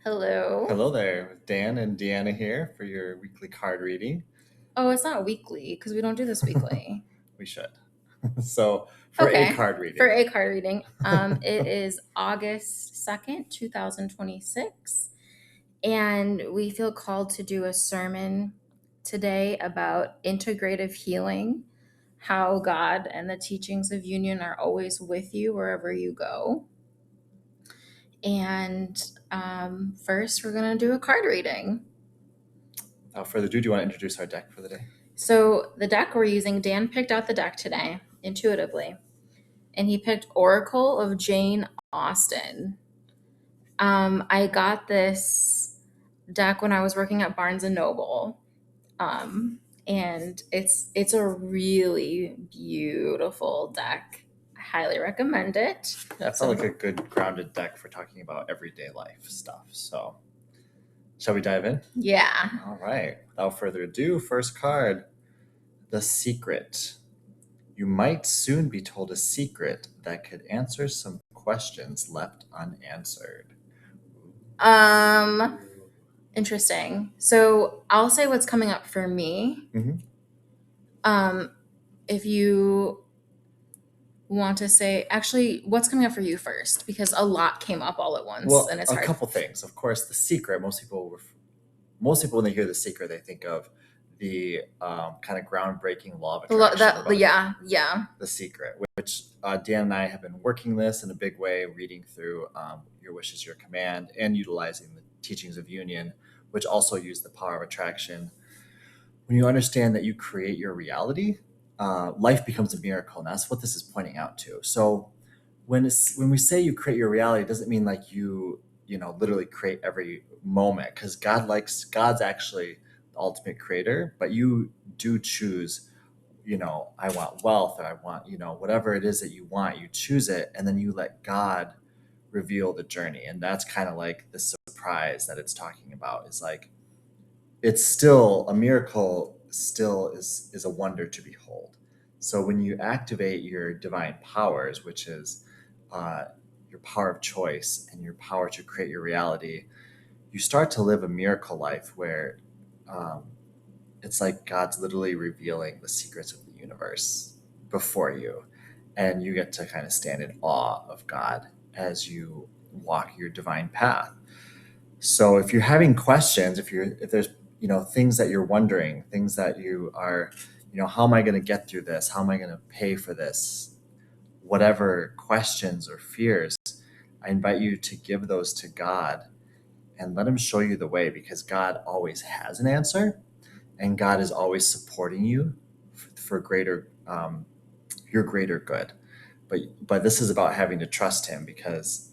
Hello. Hello there, Dan and Deanna here for your weekly card reading. Oh, it's not weekly because we don't do this weekly. We should. So, for a Okay. card For reading, a card reading, it is August 2nd, 2026, and we feel called to do a sermon today about integrative healing, how God and the teachings of union are always with you wherever you go. And first, we're going to do a card reading. without further ado, do you want to introduce our deck for the day? So, the deck we're using, Dan picked out the deck today intuitively, and he picked Oracle of Jane Austen. I got this deck when I was working at Barnes and Noble, and it's a really beautiful deck. I highly recommend it. Yeah, it felt like a good grounded deck for talking about everyday life stuff. So, shall we dive in? Yeah. All right. Without further ado, first card, The Secret. You might soon be told a secret that could answer some questions left unanswered. Um, Interesting. So I'll say what's coming up for me. Mhm. Um, if you want to say, actually, what's coming up for you first? Because a lot came up all at once, and Well, it's a hard. couple things. Of course, The Secret. Most people, when they hear The Secret, they think of the kind of groundbreaking law of attraction about Yeah. The Secret, which Dan and I have been working this in a big way, reading through Your Wish is Your Command and utilizing the teachings of union, which also use the power of attraction. When you understand that you create your reality, life becomes a miracle, and that's what this is pointing out to. So when we say you create your reality, it doesn't mean like you literally create every moment, because God's actually the ultimate creator, but you do choose. I want wealth, or I want whatever it is that you want. You choose it, and then you let God reveal the journey, and that's kind of like the surprise that it's talking about. Is like it's still a miracle, still is a wonder to behold. So when you activate your divine powers, which is uh, your power of choice and your power to create your reality, you start to live a miracle life where um, it's like God's literally revealing the secrets of the universe before you, and you get to kind of stand in awe of God as you walk your divine path. So if you're having questions, if there's things that you're wondering, things that you are, how am I going to get through this? How am I going to pay for this? Whatever questions or fears, I invite you to give those to God and let him show you the way, because God always has an answer, and God is always supporting you for greater your greater good. But this is about having to trust him, because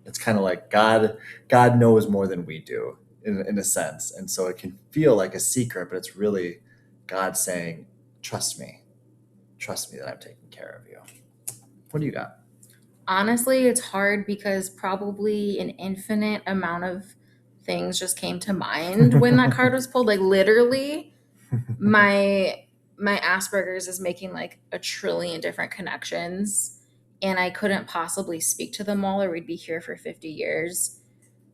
it's kind of like God knows more than we do in a sense, and so it can feel like a secret, but it's really God saying, trust me that I'm taking care of you. What do you got? Honestly, it's hard because probably an infinite amount of things just came to mind when that card was pulled. Like literally, my Asperger's is making like a trillion different connections, and I couldn't possibly speak to them all, or we'd be here for 50 years.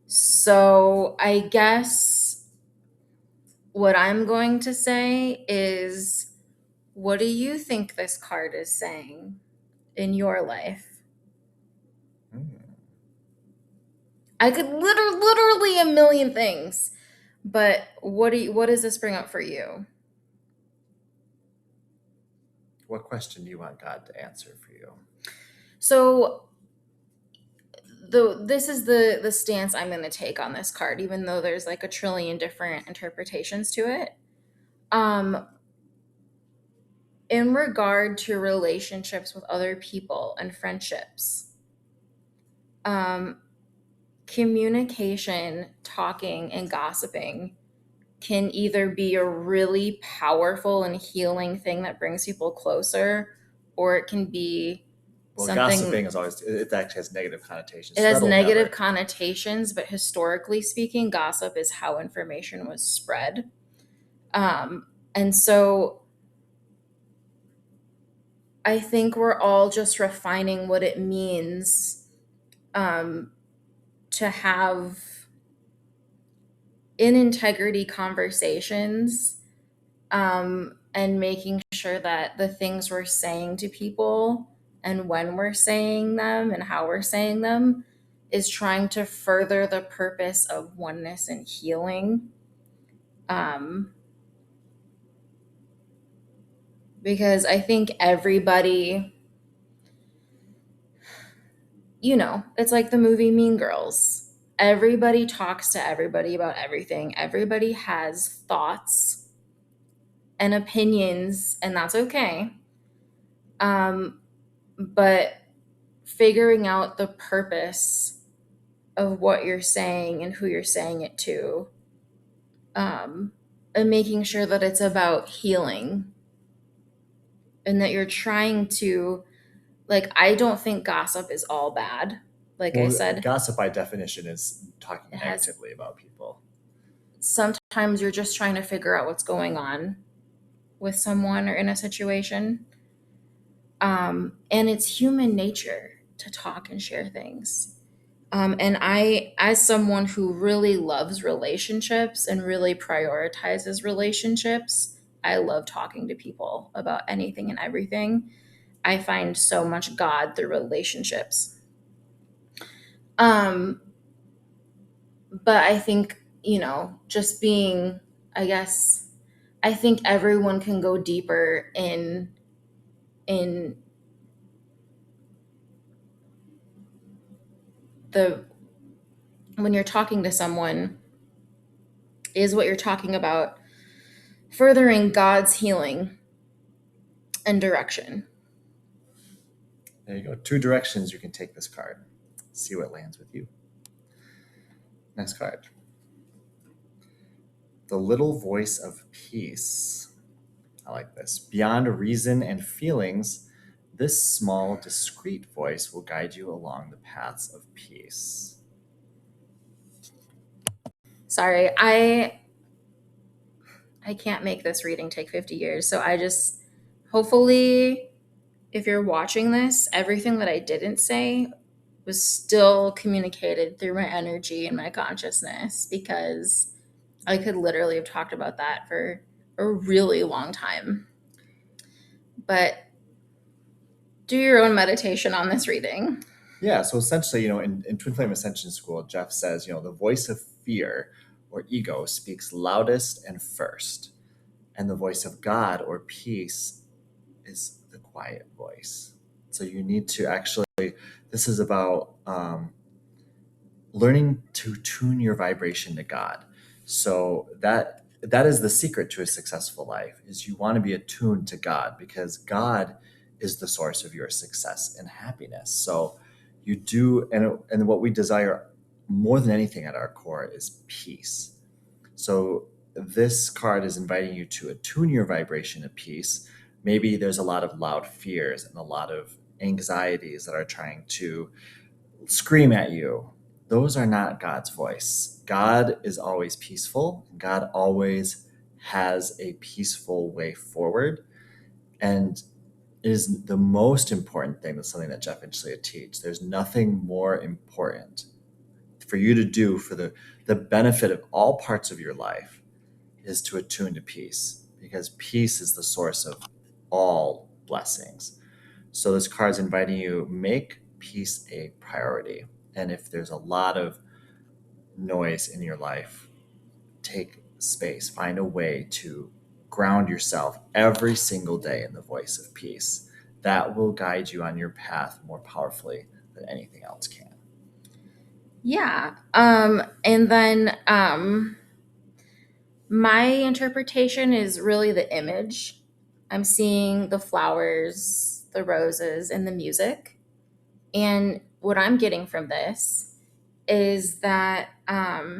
So I guess what I'm going to say is, what do you think this card is saying in your life? Hmm. I could literally a million things, but what does this bring up for you? What question do you want God to answer for you? So this is the stance I'm going to take on this card, even though there's like a trillion different interpretations to it. Um, in regard to relationships with other people and friendships, um, communication, talking, and gossiping can either be a really powerful and healing thing that brings people closer, or it can be Well, something. gossiping is always, it actually has negative connotations, It so has that'll negative never. connotations, but historically speaking, gossip is how information was spread. And so I think we're all just refining what it means, um, to have. in integrity conversations, and making sure that the things we're saying to people and when we're saying them and how we're saying them is trying to further the purpose of oneness and healing. Um, because I think everybody, it's like the movie Mean Girls. Everybody talks to everybody about everything. Everybody has thoughts and opinions, and that's okay. Um, but figuring out the purpose of what you're saying and who you're saying it to, and making sure that it's about healing and that you're trying to, like, I don't think gossip is all bad. Like I said, gossip by definition is talking it has, negatively about people. sometimes you're just trying to figure out what's going on with someone or in a situation. And it's human nature to talk and share things. And I, as someone who really loves relationships and really prioritizes relationships, I love talking to people about anything and everything. I find so much God through relationships. Um, but I think, just being, I guess, I think everyone can go deeper in the when you're talking to someone, is what you're talking about furthering God's healing and direction. There you go. 2 directions you can take this card. See what lands with you. Next card. The little voice of peace. I like this. Beyond reason and feelings, this small, discreet voice will guide you along the paths of peace. Sorry, I can't make this reading take 50 years. So I just, hopefully, if you're watching this, everything that I didn't say was still communicated through my energy and my consciousness, because I could literally have talked about that for a really long time. But do your own meditation on this reading. Yeah, so essentially, in Twin Flame Ascension School, Jeff says, the voice of fear or ego speaks loudest and first, and the voice of God or peace is the quiet voice. So you need to actually, this is about learning to tune your vibration to God. So that is the secret to a successful life, is you want to be attuned to God, because God is the source of your success and happiness. So you do, and what we desire more than anything at our core is peace. So this card is inviting you to attune your vibration of peace. Maybe there's a lot of loud fears and a lot of anxieties that are trying to scream at you. Those are not God's voice. God is always peaceful. God always has a peaceful way forward. And it is the most important thing. That's something that Jeff and Shalia teach. There's nothing more important for you to do for the benefit of all parts of your life is to attune to peace, because peace is the source of all blessings. So this card is inviting you, make peace a priority. And if there's a lot of noise in your life, take space, find a way to ground yourself every single day in the voice of peace. That will guide you on your path more powerfully than anything else can. Yeah. And then my interpretation is really the image. I'm seeing the flowers, the roses, and the music. And what I'm getting from this is that at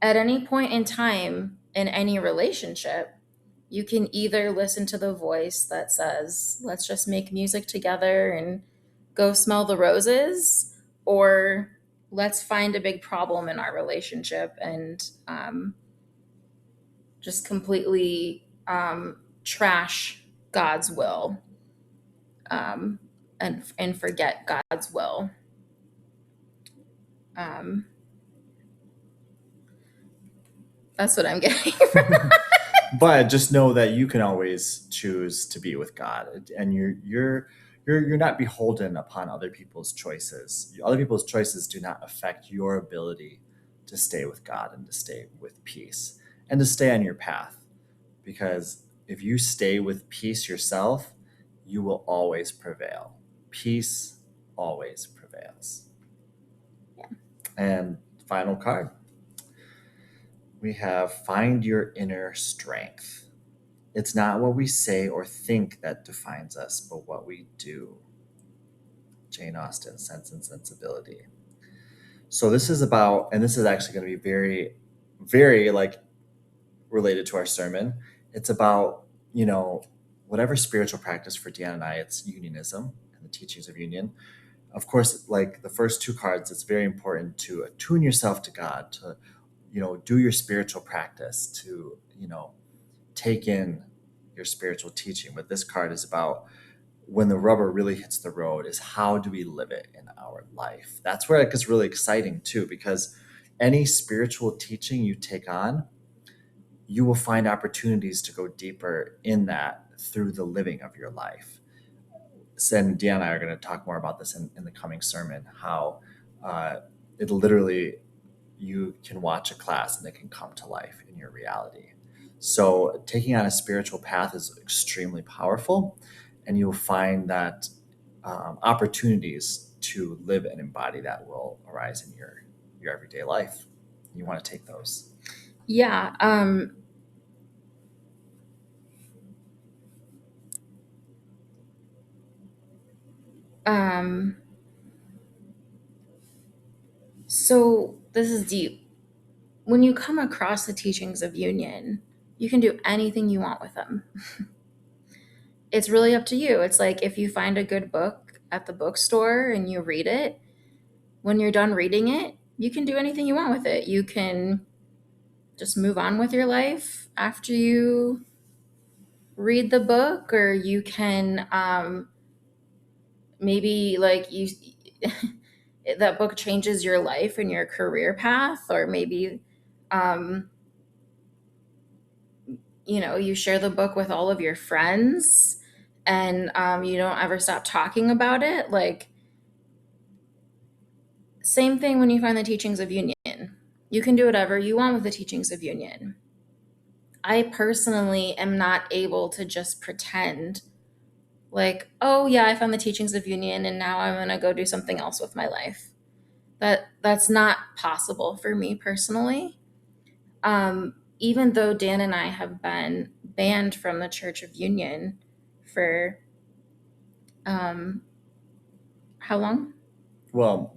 any point in time in any relationship, you can either listen to the voice that says, let's just make music together and go smell the roses, or let's find a big problem in our relationship and just completely trash God's will, um, and forget God's will. Um, That's what I'm getting. But just know that you can always choose to be with God, and you're not beholden upon other people's choices. Other people's choices do not affect your ability to stay with God and to stay with peace and to stay on your path. Because if you stay with peace yourself, you will always prevail. Peace always prevails. Yeah. And final card, we have find your inner strength. It's not what we say or think that defines us, but what we do. Jane Austen, Sense and Sensibility. So this is about, and this is actually going to be very, very like related to our sermon. It's about, whatever spiritual practice for Dan and I, it's unionism and the teachings of union. Of course, like the first two cards, it's very important to attune yourself to God, to, do your spiritual practice, to, take in your spiritual teaching. But this card is about when the rubber really hits the road, is how do we live it in our life? That's where it gets really exciting too, because any spiritual teaching you take on, you will find opportunities to go deeper in that through the living of your life. And Dan and I are going to talk more about this in the coming sermon, how it literally, you can watch a class and it can come to life in your reality. So taking on a spiritual path is extremely powerful, and you'll find that opportunities to live and embody that will arise in your everyday life. You want to take those. Yeah. Um, so this is deep. When you come across the teachings of union, you can do anything you want with them. It's really up to you. It's like if you find a good book at the bookstore and you read it, when you're done reading it, you can do anything you want with it. You can just move on with your life after you read the book, or you can maybe like you that book changes your life and your career path, or maybe um, you share the book with all of your friends, and you don't ever stop talking about it. Like, same thing when you find the teachings of union. You can do whatever you want with the teachings of union. I personally am not able to just pretend like, oh yeah, I found the teachings of union and now I'm going to go do something else with my life. That's not possible for me personally. Even though Dan and I have been banned from the Church of Union for um, how long? Well,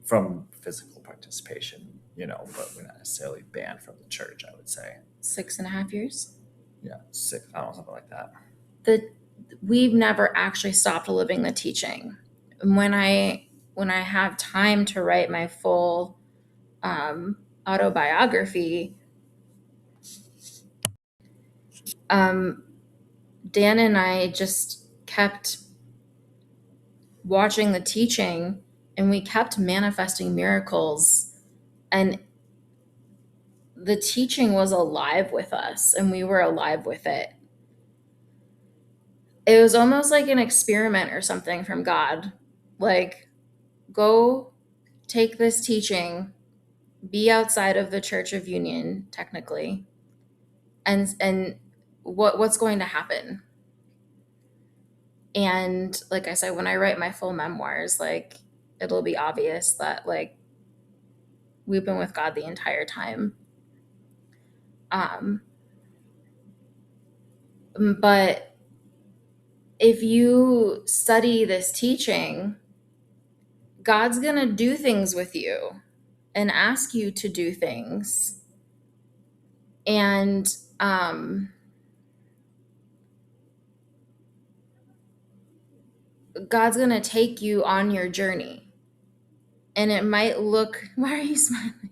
from physical participation, but we're not necessarily banned from the church, I would say. 6.5 years. Yeah, six, I don't know, something like that. We've never actually stopped living the teaching. When I have time to write my full autobiography, um, Dan and I just kept watching the teaching, and we kept manifesting miracles, and the teaching was alive with us and we were alive with it. It was almost like an experiment or something from God. Like, go take this teaching, be outside of the Church of Union technically, and what's going to happen? And like I said, when I write my full memoirs, like, it'll be obvious that like we've been with God the entire time. Um, but if you study this teaching, God's going to do things with you and ask you to do things. And God's going to take you on your journey. And it might look, why are you smiling?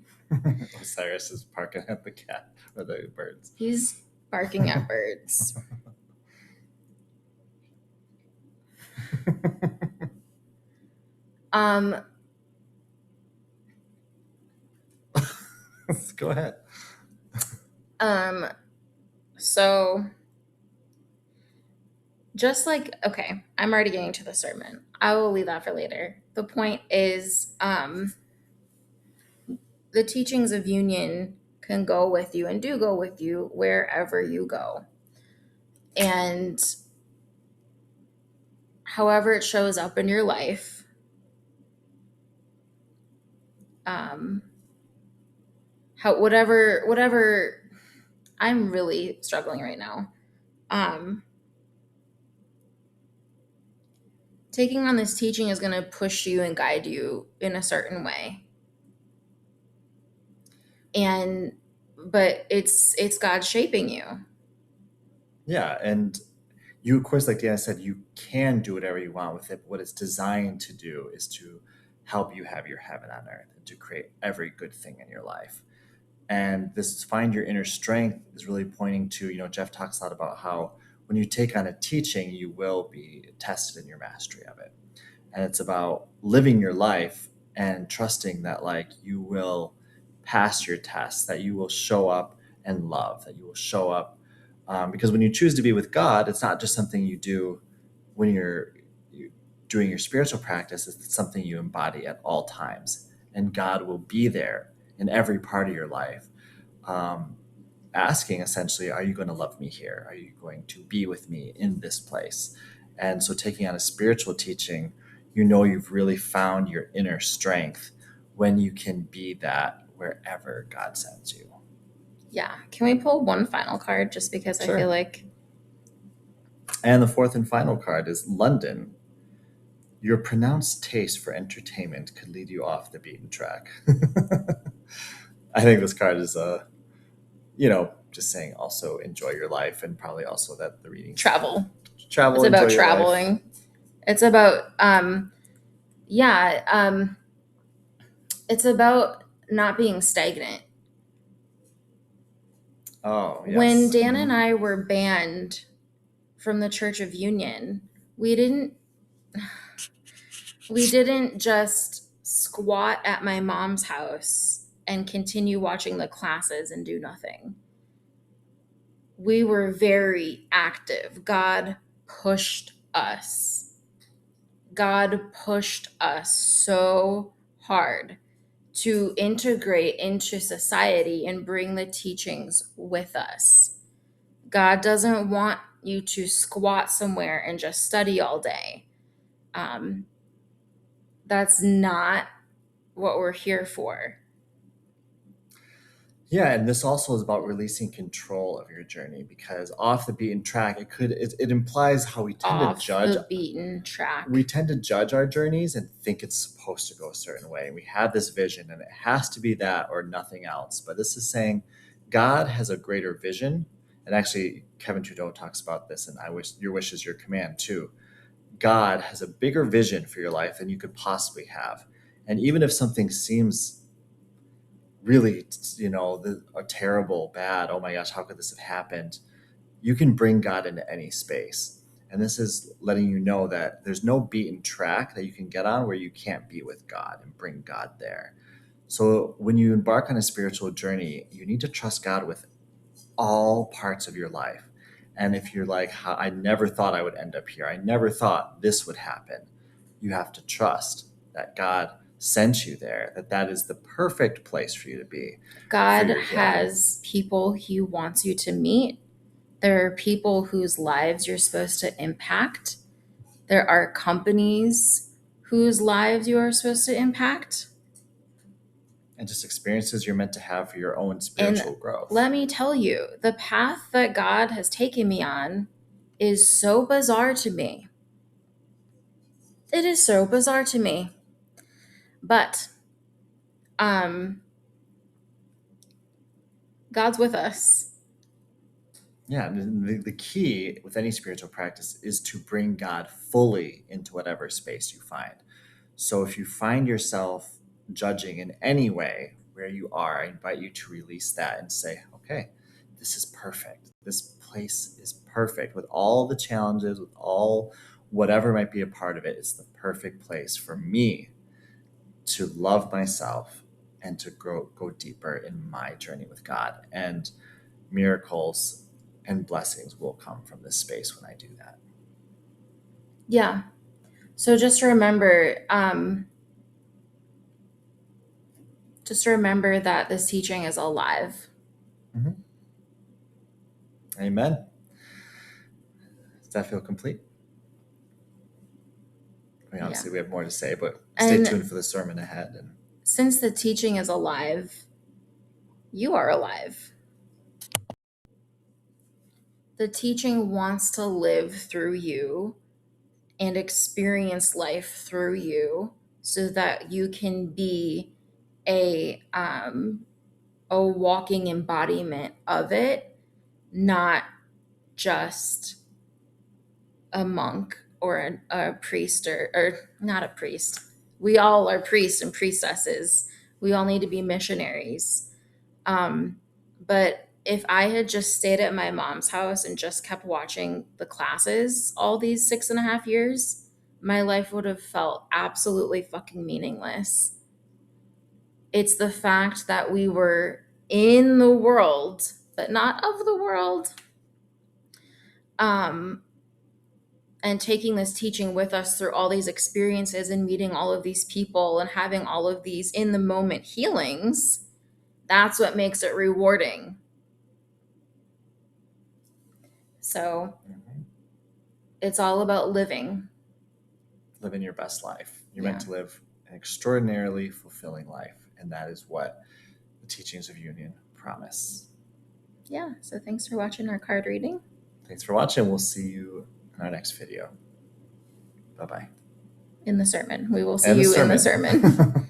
Cyrus is barking at the cat or the birds. He's barking at birds. Go ahead. Um, so just like, okay, I'm already getting to the sermon. I will leave that for later. The point is, the teachings of union can go with you and do go with you wherever you go. And however it shows up in your life, um, whatever, I'm really struggling right now. Um, Taking on this teaching is going to push you and guide you in a certain way. And but it's God shaping you. Yeah, and you, of course, like Deanna said, you can do whatever you want with it, but what it's designed to do is to help you have your heaven on earth and to create every good thing in your life. And this find your inner strength is really pointing to, Jeff talks a lot about how when you take on a teaching, you will be tested in your mastery of it. And it's about living your life and trusting that like you will pass your tests, that you will show up and love, that you will show up, because when you choose to be with God, it's not just something you do when you're doing your spiritual practice. It's something you embody at all times, and God will be there in every part of your life, um, asking essentially, are you going to love me here? Are you going to be with me in this place? And so taking on a spiritual teaching, you've really found your inner strength when you can be that wherever God sends you. Yeah. Can we pull one final card just because I Sure. feel like And the fourth and final card is London. Your pronounced taste for entertainment could lead you off the beaten track. I think this card is just saying also enjoy your life, and probably also that the readings travel. travel, It's about enjoy your life. traveling. It's about yeah, it's about not being stagnant. Oh, When yes. Dan and I were banned from the Church of Union, we didn't just squat at my mom's house and continue watching the classes and do nothing. We were very active. God pushed us. God pushed us so hard to integrate into society and bring the teachings with us. God doesn't want you to squat somewhere and just study all day. That's not what we're here for. Yeah, and this also is about releasing control of your journey, because off the beaten track, it implies how we tend to Off judge. the beaten track. We tend to judge our journeys and think it's supposed to go a certain way. We have this vision and it has to be that or nothing else. But this is saying God has a greater vision. And actually, Kevin Trudeau talks about this, and I wish your wish is your command too. God has a bigger vision for your life than you could possibly have. And even if something seems really, a terrible, bad, oh my gosh, how could this have happened? You can bring God into any space. And this is letting you know that there's no beaten track that you can get on where you can't be with God and bring God there. So when you embark on a spiritual journey, you need to trust God with all parts of your life. And if you're like, I never thought I would end up here, I never thought this would happen, you have to trust that God sent you there, that is the perfect place for you to be. God has people He wants you to meet. There are people whose lives you're supposed to impact. There are companies whose lives you are supposed to impact. And just experiences you're meant to have for your own spiritual growth. Let me tell you, the path that God has taken me on is so bizarre to me. It is so bizarre to me. But God's with us. Yeah, the key with any spiritual practice is to bring God fully into whatever space you find. So if you find yourself judging in any way where you are, I invite you to release that and say, okay, this is perfect. This place is perfect with all the challenges, with all whatever might be a part of it. It's the perfect place for me to love myself and to go deeper in my journey with God. And miracles and blessings will come from this space when I do that. Yeah. So just remember that this teaching is alive. Amen. Does that feel complete? I mean, obviously, we have more to say, but stay And tuned for the sermon ahead. And since the teaching is alive, you are alive. The teaching wants to live through you and experience life through you so that you can be a walking embodiment of it, not just a monk or a priest or not a priest. We all are priests and priestesses. We all need to be missionaries. But if I had just stayed at my mom's house and just kept watching the classes all these 6.5 years, my life would have felt absolutely fucking meaningless. It's the fact that we were in the world, but not of the world. And taking this teaching with us through all these experiences and meeting all of these people and having all of these in the moment healings, that's what makes it rewarding. So it's all about living your best life. You're Yeah. meant to live an extraordinarily fulfilling life, and that is what the teachings of union promise. Yeah. So thanks for watching our card reading. Thanks for watching. We'll see you in our next video. Bye-bye. In the sermon. We will see you in the sermon.